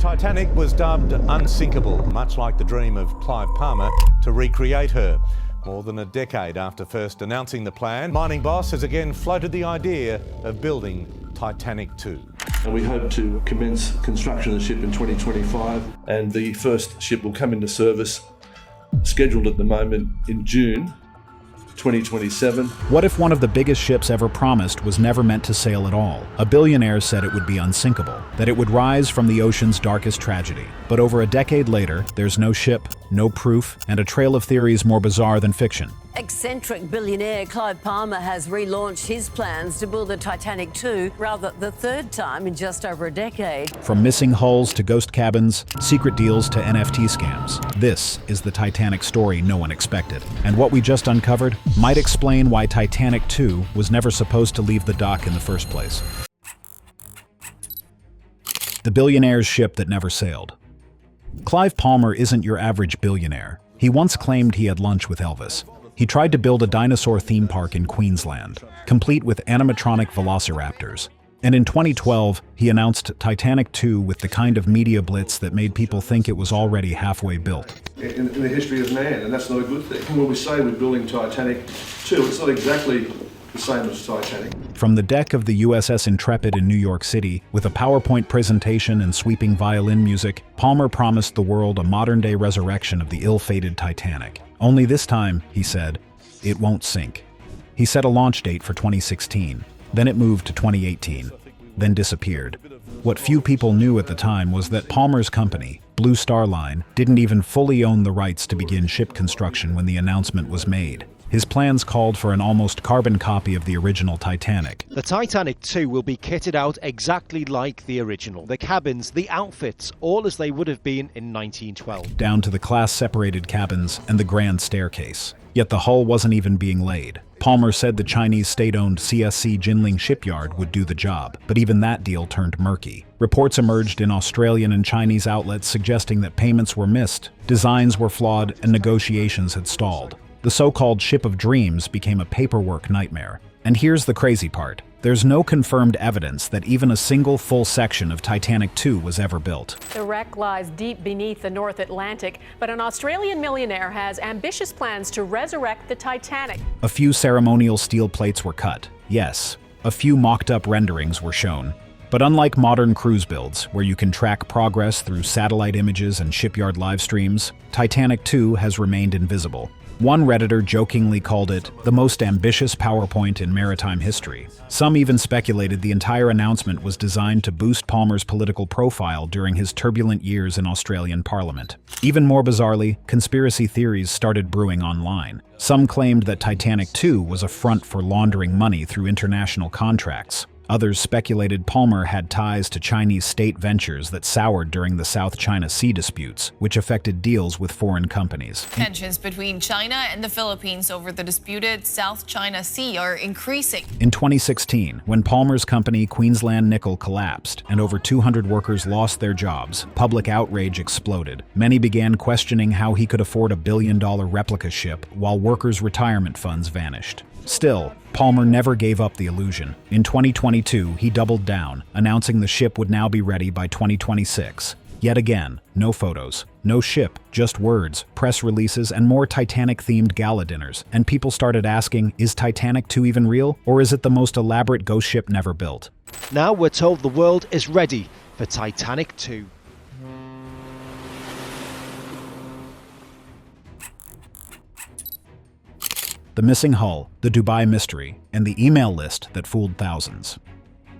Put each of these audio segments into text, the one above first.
Titanic was dubbed unsinkable, much like the dream of Clive Palmer to recreate her. More than a decade after first announcing the plan, mining boss has again floated the idea of building Titanic II. And we hope to commence construction of the ship in 2025, and the first ship will come into service, scheduled at the moment in June 2027. What if one of the biggest ships ever promised was never meant to sail at all? A billionaire said it would be unsinkable, that it would rise from the ocean's darkest tragedy. But over a decade later, there's no ship, no proof, and a trail of theories more bizarre than fiction. Eccentric billionaire Clive Palmer has relaunched his plans to build the Titanic II, rather the third time in just over a decade. From missing hulls to ghost cabins, secret deals to NFT scams, this is the Titanic story no one expected. And what we just uncovered might explain why Titanic II was never supposed to leave the dock in the first place. The billionaire's ship that never sailed. Clive Palmer isn't your average billionaire. He once claimed he had lunch with Elvis. He tried to build a dinosaur theme park in Queensland, complete with animatronic velociraptors. And in 2012, he announced Titanic II with the kind of media blitz that made people think it was already halfway built. In the history of man, and that's not a good thing. When we say we're building Titanic II, it's not exactly the same as Titanic. From the deck of the USS Intrepid in New York City, with a PowerPoint presentation and sweeping violin music, Palmer promised the world a modern-day resurrection of the ill-fated Titanic. Only this time, he said, it won't sink. He set a launch date for 2016. Then it moved to 2018, then disappeared. What few people knew at the time was that Palmer's company, Blue Star Line, didn't even fully own the rights to begin ship construction when the announcement was made. His plans called for an almost carbon copy of the original Titanic. The Titanic II will be kitted out exactly like the original. The cabins, the outfits, all as they would have been in 1912. Down to the class-separated cabins and the grand staircase. Yet the hull wasn't even being laid. Palmer said the Chinese state-owned CSC Jinling shipyard would do the job, but even that deal turned murky. Reports emerged in Australian and Chinese outlets suggesting that payments were missed, designs were flawed, and negotiations had stalled. The so-called Ship of Dreams became a paperwork nightmare. And here's the crazy part. There's no confirmed evidence that even a single full section of Titanic II was ever built. The wreck lies deep beneath the North Atlantic, but an Australian millionaire has ambitious plans to resurrect the Titanic. A few ceremonial steel plates were cut. Yes, a few mocked-up renderings were shown. But unlike modern cruise builds, where you can track progress through satellite images and shipyard live streams, Titanic II has remained invisible. One Redditor jokingly called it the most ambitious PowerPoint in maritime history. Some even speculated the entire announcement was designed to boost Palmer's political profile during his turbulent years in Australian Parliament. Even more bizarrely, conspiracy theories started brewing online. Some claimed that Titanic II was a front for laundering money through international contracts. Others speculated Palmer had ties to Chinese state ventures that soured during the South China Sea disputes, which affected deals with foreign companies. Tensions between China and the Philippines over the disputed South China Sea are increasing. In 2016, when Palmer's company Queensland Nickel collapsed and over 200 workers lost their jobs, public outrage exploded. Many began questioning how he could afford a billion-dollar replica ship while workers' retirement funds vanished. Still, Palmer never gave up the illusion. In 2022, he doubled down, announcing the ship would now be ready by 2026. Yet again, no photos, no ship, just words, press releases, and more Titanic-themed gala dinners. And people started asking, is Titanic II even real? Or is it the most elaborate ghost ship never built? Now we're told the world is ready for Titanic II. The missing hull, the Dubai mystery, and the email list that fooled thousands.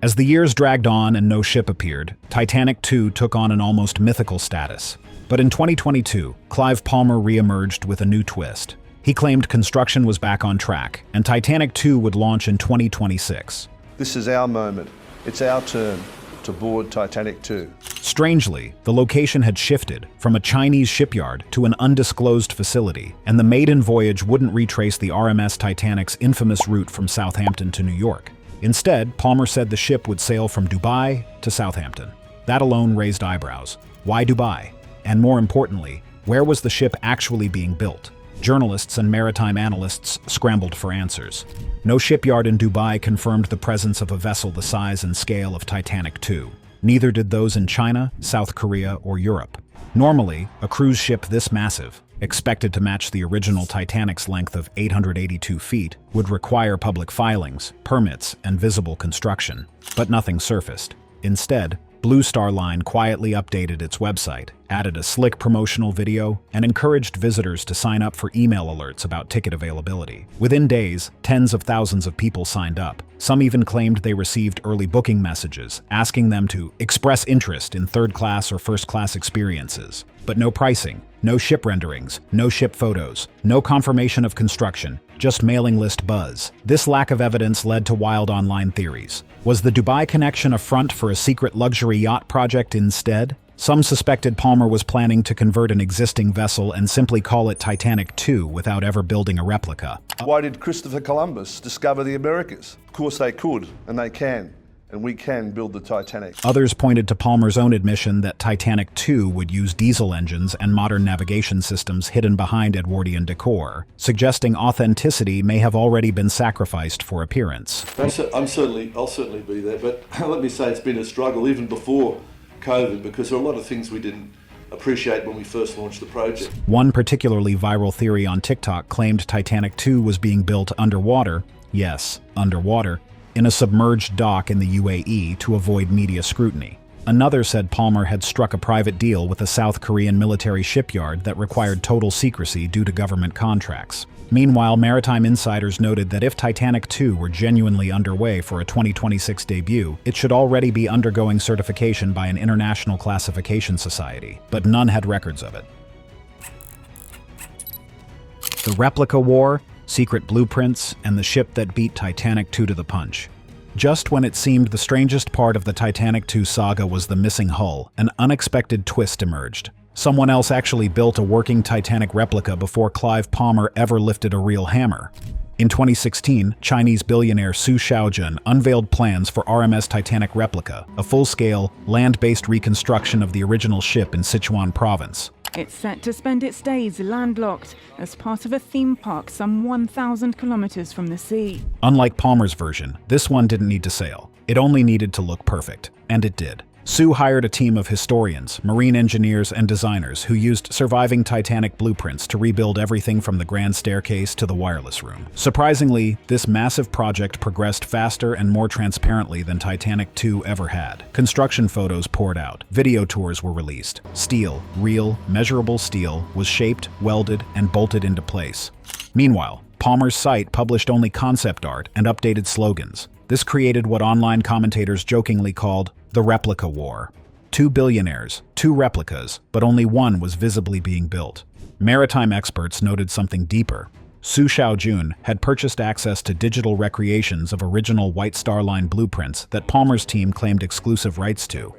As the years dragged on and no ship appeared, Titanic II took on an almost mythical status. But in 2022, Clive Palmer re-emerged with a new twist. He claimed construction was back on track, and Titanic II would launch in 2026. This is our moment. It's our turn to board Titanic II. Strangely, the location had shifted from a Chinese shipyard to an undisclosed facility, and the maiden voyage wouldn't retrace the RMS Titanic's infamous route from Southampton to New York. Instead, Palmer said the ship would sail from Dubai to Southampton. That alone raised eyebrows. Why Dubai? And more importantly, where was the ship actually being built? Journalists and maritime analysts scrambled for answers. No shipyard in Dubai confirmed the presence of a vessel the size and scale of Titanic II. Neither did those in China, South Korea, or Europe. Normally, a cruise ship this massive, expected to match the original Titanic's length of 882 feet, would require public filings, permits, and visible construction. But nothing surfaced. Instead, Blue Star Line quietly updated its website, added a slick promotional video, and encouraged visitors to sign up for email alerts about ticket availability. Within days, tens of thousands of people signed up. Some even claimed they received early booking messages, asking them to express interest in third-class or first-class experiences. But no pricing, no ship renderings, no ship photos, no confirmation of construction, just mailing list buzz. This lack of evidence led to wild online theories. Was the Dubai connection a front for a secret luxury yacht project instead? Some suspected Palmer was planning to convert an existing vessel and simply call it Titanic II without ever building a replica. Why did Christopher Columbus discover the Americas? Of course they could, and they can. And we can build the Titanic. Others pointed to Palmer's own admission that Titanic II would use diesel engines and modern navigation systems hidden behind Edwardian decor, suggesting authenticity may have already been sacrificed for appearance. I'll certainly be there, but let me say it's been a struggle even before COVID, because there are a lot of things we didn't appreciate when we first launched the project. One particularly viral theory on TikTok claimed Titanic II was being built underwater, yes, underwater, in a submerged dock in the UAE to avoid media scrutiny. Another said Palmer had struck a private deal with a South Korean military shipyard that required total secrecy due to government contracts. Meanwhile, maritime insiders noted that if Titanic II were genuinely underway for a 2026 debut, it should already be undergoing certification by an international classification society, but none had records of it. The replica war, secret blueprints, and the ship that beat Titanic II to the punch. Just when it seemed the strangest part of the Titanic II saga was the missing hull, an unexpected twist emerged. Someone else actually built a working Titanic replica before Clive Palmer ever lifted a real hammer. In 2016, Chinese billionaire Su Xiaojun unveiled plans for RMS Titanic replica, a full-scale, land-based reconstruction of the original ship in Sichuan province. It's set to spend its days landlocked as part of a theme park some 1,000 kilometers from the sea. Unlike Palmer's version, this one didn't need to sail. It only needed to look perfect. And it did. Su hired a team of historians, marine engineers, and designers who used surviving Titanic blueprints to rebuild everything from the grand staircase to the wireless room. Surprisingly, this massive project progressed faster and more transparently than Titanic II ever had. Construction photos poured out, video tours were released. Steel, real, measurable steel, was shaped, welded, and bolted into place. Meanwhile, Palmer's site published only concept art and updated slogans. This created what online commentators jokingly called the replica war. 2 billionaires, 2 replicas, but only one was visibly being built. Maritime experts noted something deeper. Su Xiaojun had purchased access to digital recreations of original White Star Line blueprints that Palmer's team claimed exclusive rights to.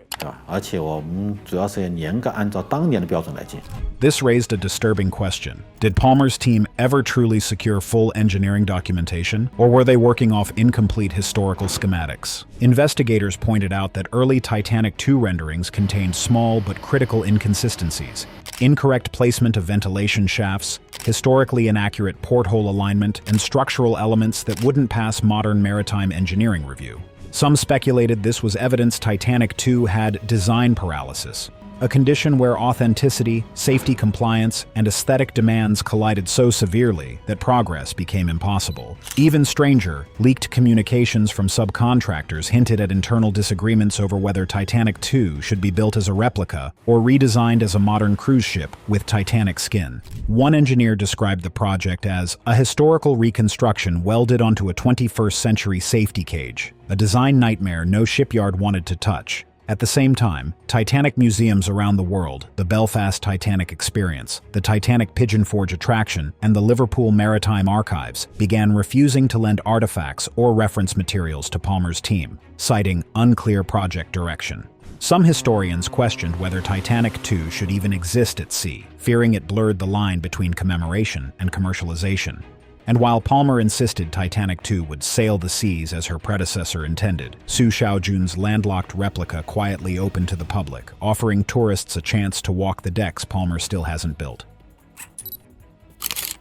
This raised a disturbing question. Did Palmer's team ever truly secure full engineering documentation, or were they working off incomplete historical schematics? Investigators pointed out that early Titanic II renderings contained small but critical inconsistencies. Incorrect placement of ventilation shafts, historically inaccurate porthole alignment, and structural elements that wouldn't pass modern maritime engineering review. Some speculated this was evidence Titanic II had design paralysis, a condition where authenticity, safety compliance, and aesthetic demands collided so severely that progress became impossible. Even stranger, leaked communications from subcontractors hinted at internal disagreements over whether Titanic II should be built as a replica or redesigned as a modern cruise ship with Titanic skin. One engineer described the project as a historical reconstruction welded onto a 21st century safety cage, a design nightmare no shipyard wanted to touch. At the same time, Titanic museums around the world, the Belfast Titanic Experience, the Titanic Pigeon Forge attraction, and the Liverpool Maritime Archives began refusing to lend artifacts or reference materials to Palmer's team, citing unclear project direction. Some historians questioned whether Titanic II should even exist at sea, fearing it blurred the line between commemoration and commercialization. And while Palmer insisted Titanic II would sail the seas as her predecessor intended, Su Xiaojun's landlocked replica quietly opened to the public, offering tourists a chance to walk the decks Palmer still hasn't built.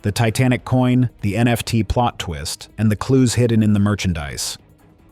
The Titanic coin, the NFT plot twist, and the clues hidden in the merchandise.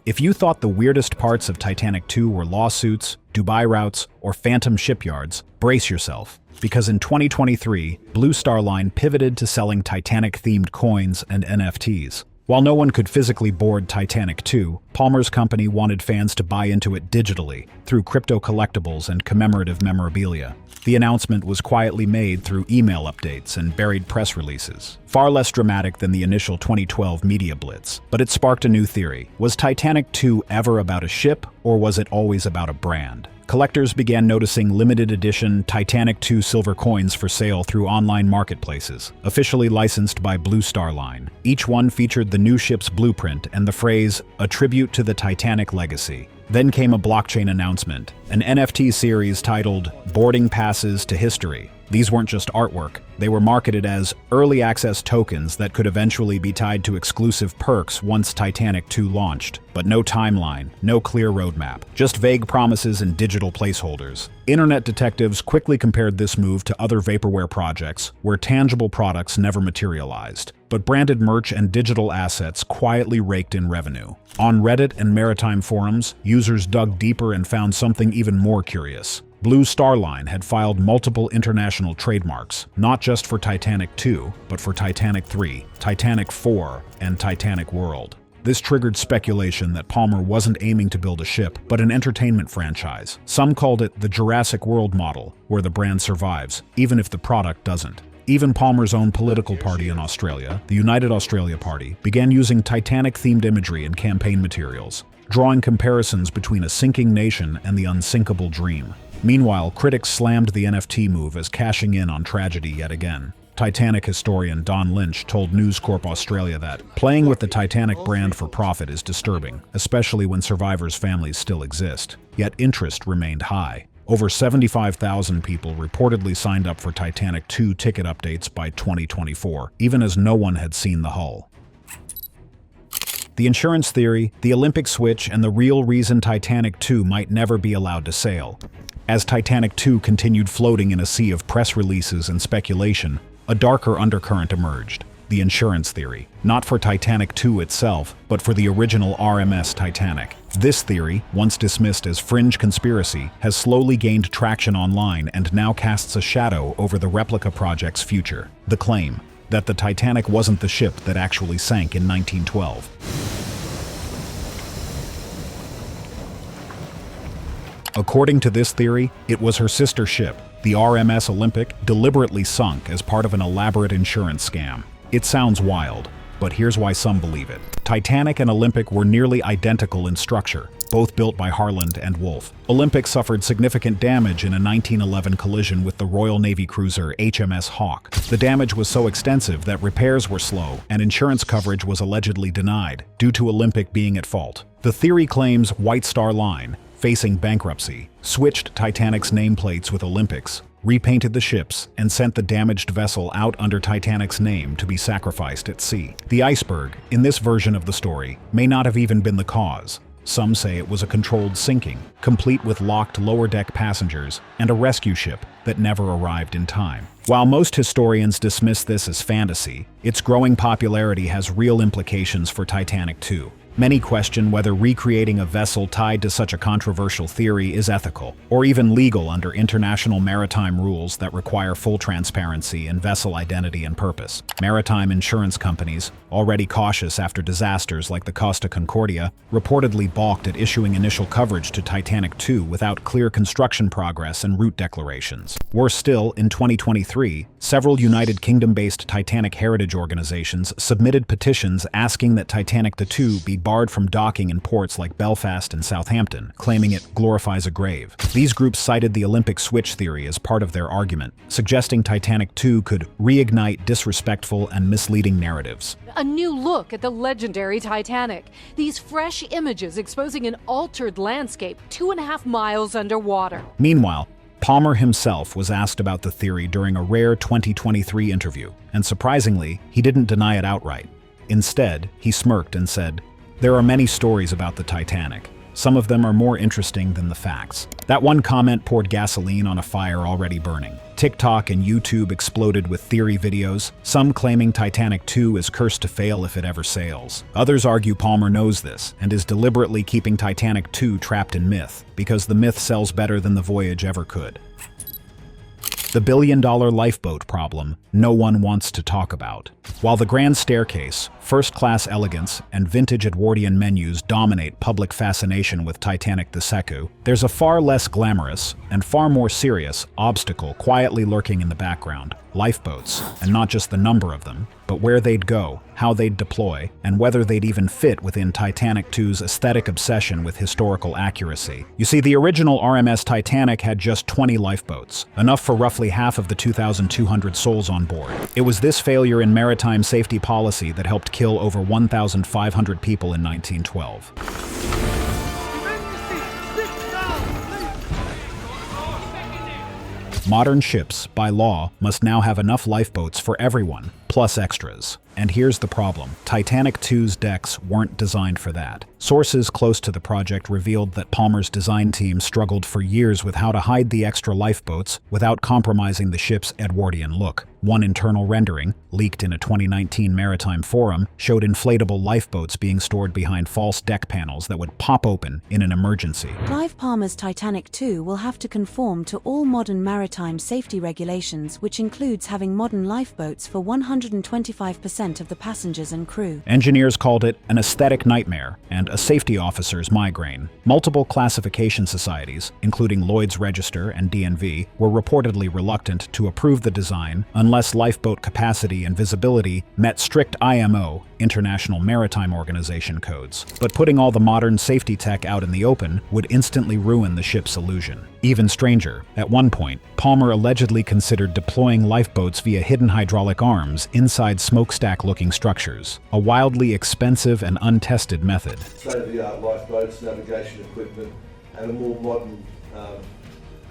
If you thought the weirdest parts of Titanic II were lawsuits, Dubai routes, or phantom shipyards, brace yourself. Because in 2023, Blue Star Line pivoted to selling Titanic-themed coins and NFTs. While no one could physically board Titanic II, Palmer's company wanted fans to buy into it digitally, through crypto collectibles and commemorative memorabilia. The announcement was quietly made through email updates and buried press releases. Far less dramatic than the initial 2012 media blitz, but it sparked a new theory. Was Titanic II ever about a ship, or was it always about a brand? Collectors began noticing limited edition Titanic II silver coins for sale through online marketplaces, officially licensed by Blue Star Line. Each one featured the new ship's blueprint and the phrase, "A tribute to the Titanic legacy." Then came a blockchain announcement, an NFT series titled Boarding Passes to History. These weren't just artwork, they were marketed as early access tokens that could eventually be tied to exclusive perks once Titanic II launched. But no timeline, no clear roadmap, just vague promises and digital placeholders. Internet detectives quickly compared this move to other vaporware projects where tangible products never materialized, but branded merch and digital assets quietly raked in revenue. On Reddit and maritime forums, users dug deeper and found something even more curious. Blue Star Line had filed multiple international trademarks, not just for Titanic II, but for Titanic III, Titanic IV, and Titanic World. This triggered speculation that Palmer wasn't aiming to build a ship, but an entertainment franchise. Some called it the Jurassic World model, where the brand survives, even if the product doesn't. Even Palmer's own political party in Australia, the United Australia Party, began using Titanic-themed imagery in campaign materials, drawing comparisons between a sinking nation and the unsinkable dream. Meanwhile, critics slammed the NFT move as cashing in on tragedy yet again. Titanic historian Don Lynch told News Corp Australia that playing with the Titanic brand for profit is disturbing, especially when survivors' families still exist. Yet interest remained high. Over 75,000 people reportedly signed up for Titanic II ticket updates by 2024, even as no one had seen the hull. The insurance theory, the Olympic switch, and the real reason Titanic II might never be allowed to sail. As Titanic II continued floating in a sea of press releases and speculation, a darker undercurrent emerged. The insurance theory, not for Titanic II itself, but for the original RMS Titanic. This theory, once dismissed as fringe conspiracy, has slowly gained traction online and now casts a shadow over the replica project's future. The claim that the Titanic wasn't the ship that actually sank in 1912. According to this theory, it was her sister ship, the RMS Olympic, deliberately sunk as part of an elaborate insurance scam. It sounds wild, but here's why some believe it. Titanic and Olympic were nearly identical in structure, both built by Harland and Wolff. Olympic suffered significant damage in a 1911 collision with the Royal Navy cruiser HMS Hawke. The damage was so extensive that repairs were slow, and insurance coverage was allegedly denied, due to Olympic being at fault. The theory claims White Star Line, facing bankruptcy, switched Titanic's nameplates with Olympic's, repainted the ships, and sent the damaged vessel out under Titanic's name to be sacrificed at sea. The iceberg, in this version of the story, may not have even been the cause. Some say it was a controlled sinking, complete with locked lower-deck passengers and a rescue ship that never arrived in time. While most historians dismiss this as fantasy, its growing popularity has real implications for Titanic II. Many question whether recreating a vessel tied to such a controversial theory is ethical, or even legal under international maritime rules that require full transparency in vessel identity and purpose. Maritime insurance companies, already cautious after disasters like the Costa Concordia, reportedly balked at issuing initial coverage to Titanic II without clear construction progress and route declarations. Worse still, in 2023, several United Kingdom-based Titanic heritage organizations submitted petitions asking that Titanic II be barred from docking in ports like Belfast and Southampton, claiming it glorifies a grave. These groups cited the Olympic switch theory as part of their argument, suggesting Titanic II could reignite disrespectful and misleading narratives. A new look at the legendary Titanic. These fresh images exposing an altered landscape 2.5 miles underwater. Meanwhile, Palmer himself was asked about the theory during a rare 2023 interview, and surprisingly, he didn't deny it outright. Instead, he smirked and said, "There are many stories about the Titanic. Some of them are more interesting than the facts. That one comment poured gasoline on a fire already burning. TikTok and YouTube exploded with theory videos, some claiming Titanic II is cursed to fail if it ever sails. Others argue Palmer knows this and is deliberately keeping Titanic II trapped in myth, because the myth sells better than the voyage ever could. The billion-dollar lifeboat problem no one wants to talk about. While the grand staircase, first-class elegance, and vintage Edwardian menus dominate public fascination with Titanic II, there's a far less glamorous and far more serious obstacle quietly lurking in the background: lifeboats, and not just the number of them, but where they'd go, how they'd deploy, and whether they'd even fit within Titanic II's aesthetic obsession with historical accuracy. You see, the original RMS Titanic had just 20 lifeboats, enough for roughly half of the 2,200 souls on board. It was this failure in maritime safety policy that helped kill over 1,500 people in 1912. Modern ships, by law, must now have enough lifeboats for everyone, plus extras. And here's the problem. Titanic II's decks weren't designed for that. Sources close to the project revealed that Palmer's design team struggled for years with how to hide the extra lifeboats without compromising the ship's Edwardian look. One internal rendering, leaked in a 2019 maritime forum, showed inflatable lifeboats being stored behind false deck panels that would pop open in an emergency. Clive Palmer's Titanic II will have to conform to all modern maritime safety regulations, which includes having modern lifeboats for 125% of the passengers and crew. Engineers called it an aesthetic nightmare and a safety officer's migraine. Multiple classification societies, including Lloyd's Register and DNV, were reportedly reluctant to approve the design unless lifeboat capacity and visibility met strict IMO, International Maritime Organization codes. But putting all the modern safety tech out in the open would instantly ruin the ship's illusion. Even stranger, at one point, Palmer allegedly considered deploying lifeboats via hidden hydraulic arms inside smokestack-looking structures, a wildly expensive and untested method. State-of-the-art lifeboats, navigation equipment, and a more modern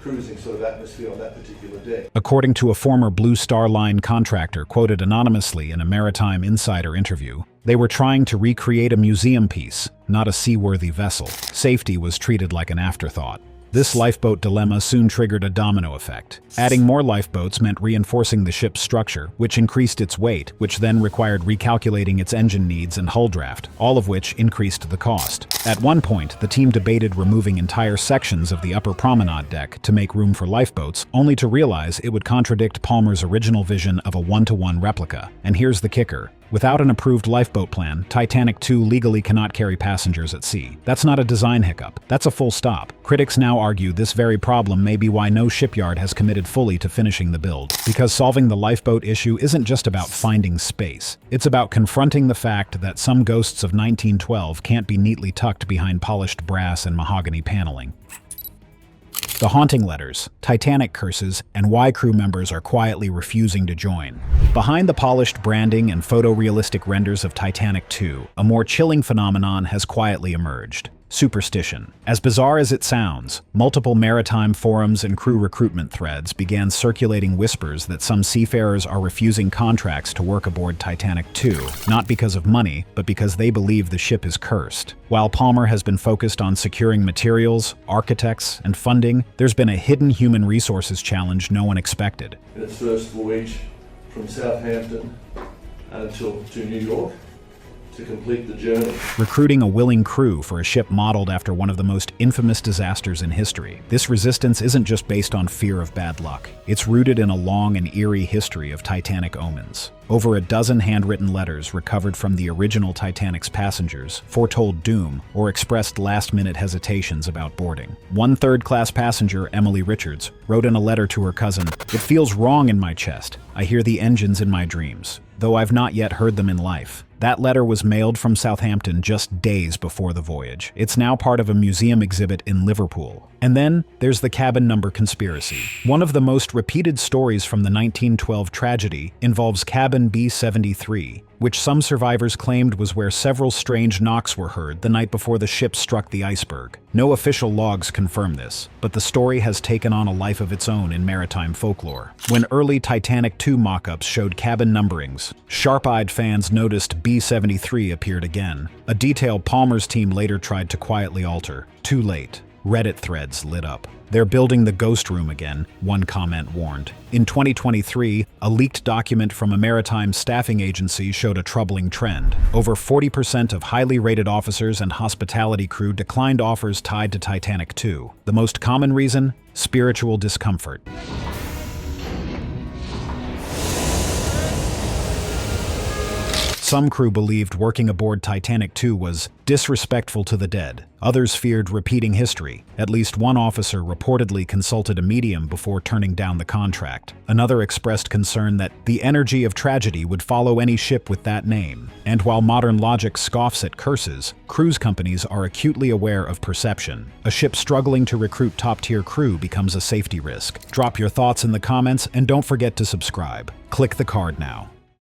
cruising sort of atmosphere on that particular deck. According to a former Blue Star Line contractor quoted anonymously in a Maritime Insider interview, they were trying to recreate a museum piece, not a seaworthy vessel. Safety was treated like an afterthought. This lifeboat dilemma soon triggered a domino effect. Adding more lifeboats meant reinforcing the ship's structure, which increased its weight, which then required recalculating its engine needs and hull draft, all of which increased the cost. At one point, the team debated removing entire sections of the upper promenade deck to make room for lifeboats, only to realize it would contradict Palmer's original vision of a one-to-one replica. And here's the kicker. Without an approved lifeboat plan, Titanic II legally cannot carry passengers at sea. That's not a design hiccup. That's a full stop. Critics now argue this very problem may be why no shipyard has committed fully to finishing the build. Because solving the lifeboat issue isn't just about finding space. It's about confronting the fact that some ghosts of 1912 can't be neatly tucked behind polished brass and mahogany paneling. The haunting letters, Titanic curses, and why crew members are quietly refusing to join. Behind the polished branding and photorealistic renders of Titanic II, a more chilling phenomenon has quietly emerged. Superstition. As bizarre as it sounds, multiple maritime forums and crew recruitment threads began circulating whispers that some seafarers are refusing contracts to work aboard Titanic II, not because of money, but because they believe the ship is cursed. While Palmer has been focused on securing materials, architects, and funding, there's been a hidden human resources challenge no one expected. In its first voyage from Southampton to New York, to complete the journey. Recruiting a willing crew for a ship modeled after one of the most infamous disasters in history. This resistance isn't just based on fear of bad luck. It's rooted in a long and eerie history of Titanic omens. Over a dozen handwritten letters recovered from the original Titanic's passengers foretold doom or expressed last-minute hesitations about boarding. One third-class passenger, Emily Richards, wrote in a letter to her cousin, "It feels wrong in my chest. I hear the engines in my dreams, though I've not yet heard them in life." That letter was mailed from Southampton just days before the voyage. It's now part of a museum exhibit in Liverpool. And then there's the cabin number conspiracy. One of the most repeated stories from the 1912 tragedy involves cabin B73, which some survivors claimed was where several strange knocks were heard the night before the ship struck the iceberg. No official logs confirm this, but the story has taken on a life of its own in maritime folklore. When early Titanic II mock-ups showed cabin numberings, sharp-eyed fans noticed B-73 appeared again, a detail Palmer's team later tried to quietly alter. Too late. Reddit threads lit up. "They're building the ghost room again," one comment warned. In 2023, a leaked document from a maritime staffing agency showed a troubling trend. Over 40% of highly rated officers and hospitality crew declined offers tied to Titanic II. The most common reason? Spiritual discomfort. Some crew believed working aboard Titanic II was disrespectful to the dead. Others feared repeating history. At least one officer reportedly consulted a medium before turning down the contract. Another expressed concern that the energy of tragedy would follow any ship with that name. And while modern logic scoffs at curses, cruise companies are acutely aware of perception. A ship struggling to recruit top-tier crew becomes a safety risk. Drop your thoughts in the comments and don't forget to subscribe. Click the card now.